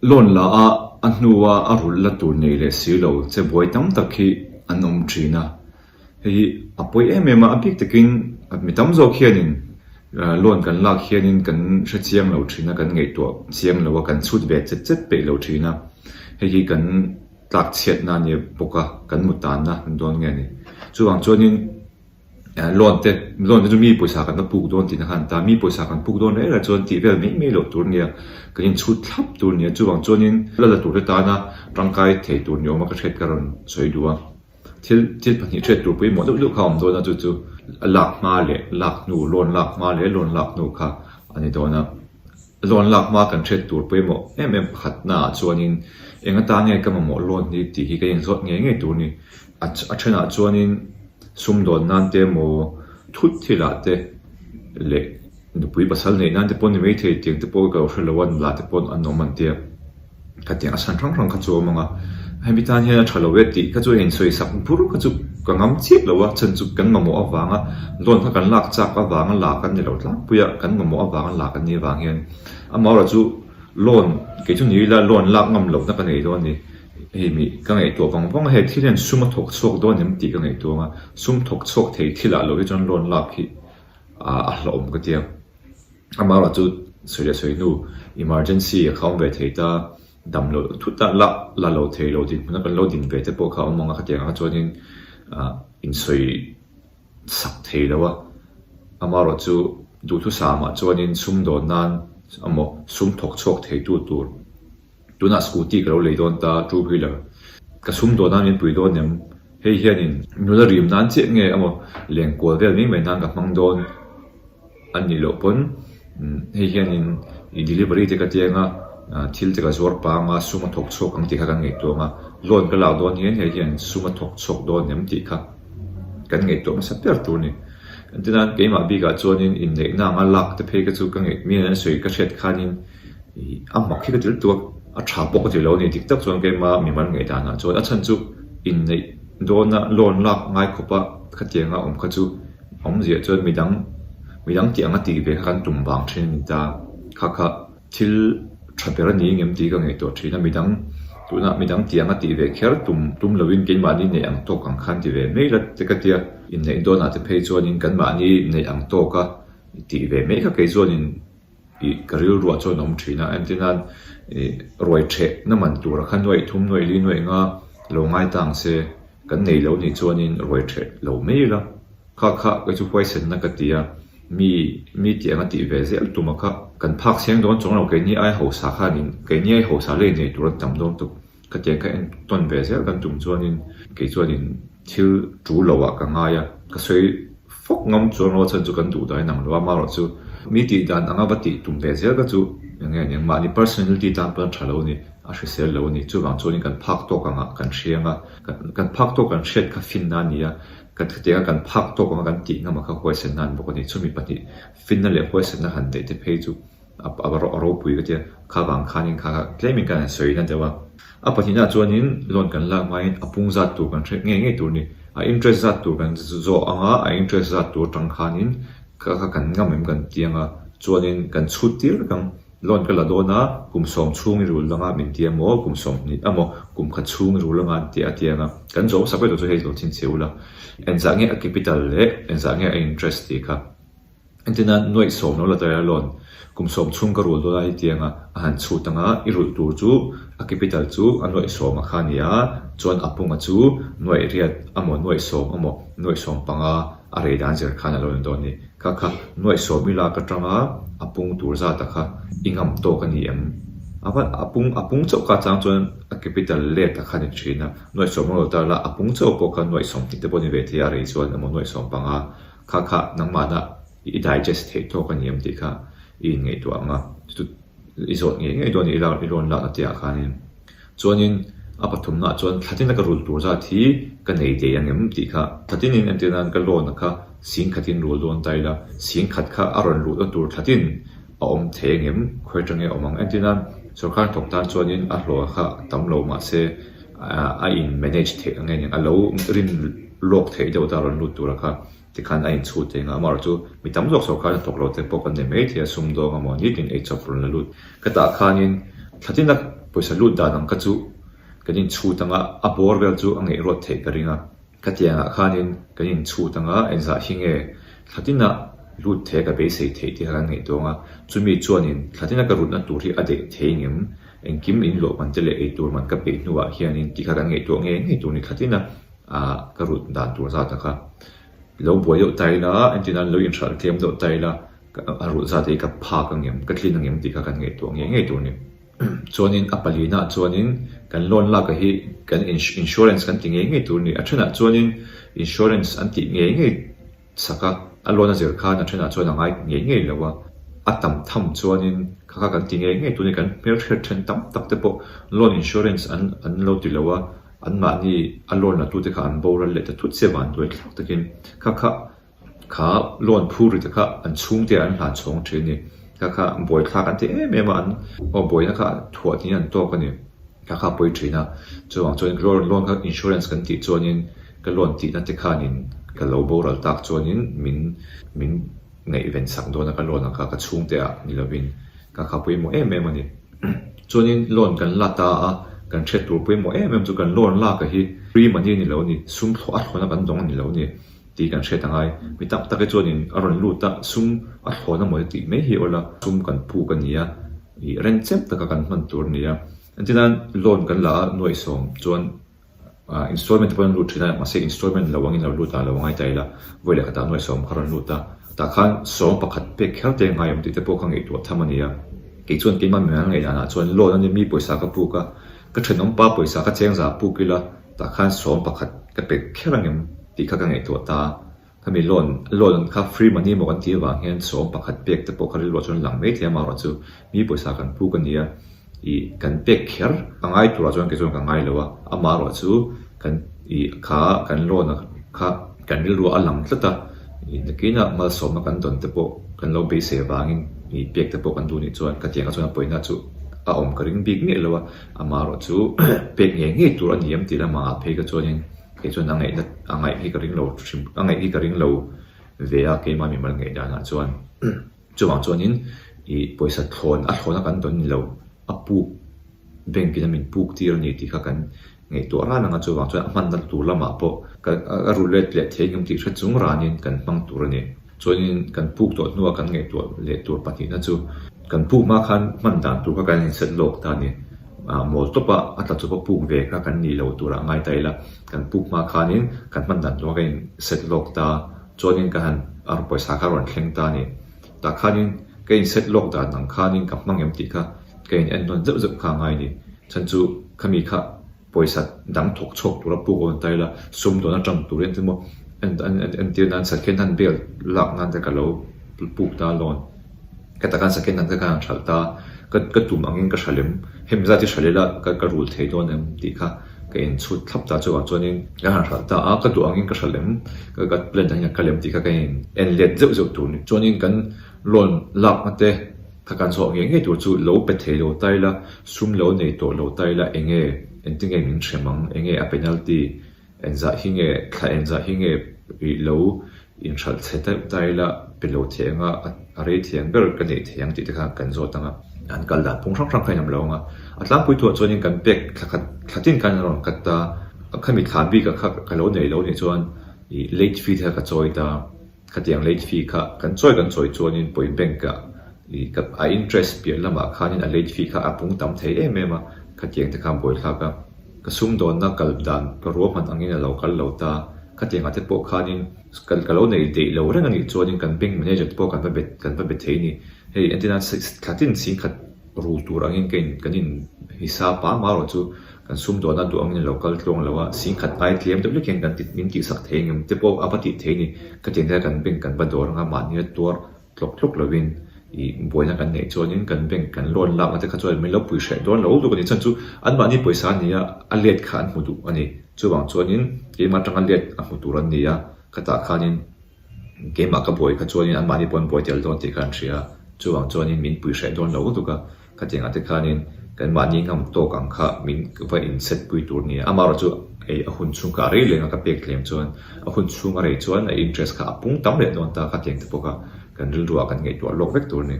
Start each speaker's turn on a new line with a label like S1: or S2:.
S1: lon la a anuwa arul la tur nei le silo che boi tam takhi anom trina hei apoi emema apik takin mitam zo khianin lon kan lak khianin kan hre chiang lo thina kan ngei to chiang lo kan chut ve chet pe lo thina hei kan tlak chet na ni poka kan mutan na don nge ni chuang chonin lon te mi poisa kan na puk don tin han ta mi poisa kan puk don la chon ti vel mi lo tur nia kan chut thap tur nia chuang chonin la tur ta na rangkai thei tur ni oma ka thet karon soi duwa til pani thet tur pui mo lu kham do na chu lak ma le lak nu lon lak ma le lon lak nu kha ani do na lon lak ma kan thet tur pui mo em khat na chonin enga ta nge ka mo lon ni ti hi ka eng zot nge tur ni a thena chonin sum don nan te mo thut thila te le nu pui basal nei nan te pon mei thei tiang te pol ka hrelowan la te pon anoman te ka tiang asan rang ka chu manga hemitan hian thalo we ti ka chu in soi sak pur ka chu ka ngam chik lowa chan chu kan mamo awanga lon kha kan lak chak awanga la kan ni lo tlang puya kan mamo awanga la kan ni wang hian amawra chu lon ke chu ni la lon lak ngam lo na ka nei do ni hei mi ka ngei to bang he thilen suma thok chok do nem ti ka ngei to nga sum thok chok thei thila lo hi chon lon lak hi a hlom ka tia amara chu soi nu emergency account ve thei ta dam lo thuta la lo thei lo din na kan lo din ve te po kha manga ka tia nga chonin in soi sak thei lo wa amara chu du thu sama chonin sum do nan amo sum thok chok thei tu tur tuna scooty ka lo lei don ta two wheeler ka sum do nan in pui do nem hei hianin nula rim nan che nge amo leng ko vel mi mai nan ka mang don ani lo pon hei hianin I delivery te ka tianga thil te ka zor pa nga suma thok chok ang ti kha kan ngei to nga lon ka lao don hian hei hian suma thok chok do nem ti kha kan ngei to ma sa per tur ni antinan ke ma bi ka chonin in nei na nga lak te phei ka chu ka ngei mi an soi ka shet khanin amak khi ka til tu a tha pok ti lo ni tik tak chon ke ma mi man ngei ta na chon a chan chu in nei do na lon lak ngai khopa kha tianga kha chu zia chon midang ti anga ti ve kan tum bang thin ni ta kha thil thapera ni ngem ti ka ngei to thina midang ti anga ti ve kher tum lovin ke ma ni nei ang to kang khan ti ve mei la te ka tia in nei do na te phei chon in kan ma ni nei ang to ka ti ve mei ka ke chon in I karil ruwa chon om thina antinan roi the na man tur khan noi thum noi li noi nga lo ngai tang se kan nei lo ni chonin roi the lo mei la kha ka chu poison na ka tia mi ti anga ti ve zel tuma kha kan phak siang don chong lo ke ni ai ho sa kha nin ke ni ai ho sa le nei tur tam don tu ka tiang ka en ton ve zel kan tum chonin ke chonin thil tu lo wa ka nga ya ka soi fok ngam chon lo chan chu kan du dai nang lo ma ro chu mi ti dan anga bati tum ve zel ka chu nge yang ma ni personality tan pan thalo ni a hre sel lo ni chu wang chonin kan phak to ka nga kan hrianga kan phak to kan shet ka fin na ni ya kan thtia kan phak to ka kan ti nga ma kha question nan bo ni chumi pati fin na le question na han de te phei chu aro pui ka tia kha wang khanin kha claiming kan soi na dewa a pati na chonin lon kan la mai apung za tu kan thre nge tur ni a interest za tu kan zo anga a interest za tu tang khanin ka kan ngamem kan tianga chonin kan chutir kan lon ka la dona kum som chung I rul langa min tia mo kum som ni amo kum kha chung rul langa tia tianga kan zo sabai do hei lo chin cheula en zange a capital le en zange a interest ti kha entina noi som no la ta lon kum som chung ka rul do lai tianga a han chu tanga I rul tur chu a capital chu a noi som a khania chon apunga chu noi riat amo noi som panga a rei dan zer khana lo don ni kha noi som mi la ka tanga apung tur za ta kha ingam to ka ni em aba apung chau ka chang chon a capital le ta khani china noi som lo ta la apung chau po ka noi som ti te boni ve ti a rei chon amo noi som panga kha nang ma na I digest he to ka ni em ti kha I ngei to anga tu izot ngei do ni la ilon la ti a khanin chonin apathum na chon thatin ka rul tur za thi ka nei te angem ti kha thatin in antinan ka lon kha sing khatin rul don taila sing khat kha aron ru tur thatin om thengem khwetrange omang antinan sarkar thoktan chonin a hlo kha tamlo ma se a in manage the ange ni alo rin lok thei do ta ron lut tur kha ti khan a in chu te nga mar chu mi tam jok sarkar thoklo te pokan ne me thia sum do nga mo ni tin e chapul na lut ka ta khanin thatin poisa lut da nang ka chu kanin chu tanga abor vel chu ange rot thei ka ringa ka tianga khanin kanin chu tanga enza hinge thatina lut the ka be sei thei ti han nge tonga chumi chuanin thatina ka rut na tur hi ade theingem engkim in lo man tele e tur man ka pe nuwa hianin ti kha nge to nge tu ni thatina ka rut dan tur za ta kha lo boi do tai la antinan lo in thar kem do tai la a ru za te ka pha ka ngem ka thlin ngem ti kha kan nge tu ni chuanin apalina chuanin kan loan la ka hi kan insurance kan ti nge tu ni athana chuanin insurance an ti nge saka alona zer kha na thana chuan angai nge lawa atam tham chuanin kha kan ti nge tu ni kan per then tam tak te po loan insurance an lo ti lawa an ma ni alon na tu te kha an boral le ta thut se ban tu thak takin kha loan phuri te kha an chung te an han chong the ni kha boi kha kan te me ma an boi na kha thuat ni an to ka ni kha poi thina chuang chuan loan kha insurance kan ti chuanin ka loan ti na te kha nin ka lo boral tak chuanin min nei event sak do na ka loan kha ka chung te a ni lovin kha poi mo me ma ni chuanin loan kan la ta a kan thret tur poi mo chu kan loan la ka hi free money ni lo ni sum thlo a thona kan dong ni lo ni ti kan thret angai mi tak tak chuanin aron lu ta sum a thona mo ti me hi ola sum kan pu kan nia I ren chep ta kan man tur nia antinan loan kan la noi som chuan installment pon lu thina ma se installment lawangin lo lu ta lawangai tai la voile khata noi som kharon lu ta khan som pakhat pe khelte ngai am ti te po khang ei tu thamania ke chuan ke ma me ngai ana chuan loan ani mi poisa ka pu ka thenom pa poisa ka cheng za pu kila ta khan som pakhat ka pe kherangem ti kha ka ngai tu ta khami loan kha free money mo kan ti wa hian som pakhat pek te po khari lo chon lang me the ma ro chu mi poisa kan pu kan nia I kan pek kher angai tu ra chuan ke chuan ka ngai lowa ama ro chu kan I kha kan loan kha kan mil ru alang tlata I nakina mal som kan don te po kan lo be se wangin I pek te po kan du ni chuan ka tianga chuan poina chu a om ka ring big nge lowa ama ro chu pek nge tur an yem ti la ma phe ka chuanin ke chuan angai hi ka ring lo angai hi ka ring lo ve a ke ma mi mal nge da na chuan chuanin I poisa thona kan don ni lo apu bank in min puk tir ni ti kha kan ngai to ra na chuwang chuan man dal tur lama po ka rulet le thengim ti thachung ranin kan mang tur ni chuanin kan puk to nuwa kan ngai to le tur pati na chu kan puk ma khan man dan tur ka kan set lok ta ni mol to pa ata chu puk ve ka kan ni lo tur ngai tai la kan puk ma khanin kan man dan to ka set lok ta chuanin ka han ar poisa ka ron thleng ta ni ta khanin ka set lok da nang khanin ka mangem ti kha kain en non zep kha ngai ni chan chu khami kha poisa dang thok chok tura pu on tai la sum do na tang tu ren mo en ti nan sa ken han bel lak nan ta ka lo pu ta lon ka ta kan sa ken nan ta kan thal ta ka tum angin ka shalem hem za ti shalela ka rul thei don em ti kha ka in chu thap ta chu chuanin ka han thal ta a ka tu angin ka shalem ka plan ta ya kalem ti kha ka in en let zep tu ni chuanin kan lon lak ate ta kan so nge tu chu lo pe the lo tai la sum lo nei to lo tai la enge entinge min chemang enge a penalty enza hinge kha enza hinge lo in chal cheta tai la pelo thenga are thiang ber ka nei thiang ti ta kan zo tanga an kal da pung sang khai nam lo nga atlang pui tu chuanin kan pek khatin kan ron katta khami khabi ka lo nei lo ni chuan I late fee ka choi ta khatiang late fee kha kan choi chuanin point bank ka I kap a interest pi lama khanin a late fee kha apung tam thei ma khatiang te kham boi kha ka sum don na kal dan ka ro man angin a local lo ta khatiang ate po khanin kal lo nei de lo rang ani chuanin kan bank manager po kan ba bet thei ni hei antina khatin sing khat ru tur angin kanin hisab pa ma ro chu kan sum don na du angin local tlong lawa sing khat pai tlem de leken kan tit min ti sak thengem te po apati thei ni khatiang te kan bank kan ba dor nga ma ni tur tlok lovin I boina kan nei chuanin kan bank kan loan la ate kha chuan mai lo pui hre don lo du kan chan chu an ma ni poisa nia a let kha an mudu ani chuwang chuanin ke ma tang a let a mutur an nia kata khanin ke ma ka boi kha chuanin an ma ni pon boi tel don ti kan thria chuwang chuanin min pui hre don lo du ka khating ate khanin kan ma ni ngam to kang kha min va in set pui tur nia amaro chu a hun chung ka re lenga ka pek klem chuan a hun chung a re chuan a interest kha apung tam le don ta khating te poka kan ril ruwa kan ngei to lok vek tur ni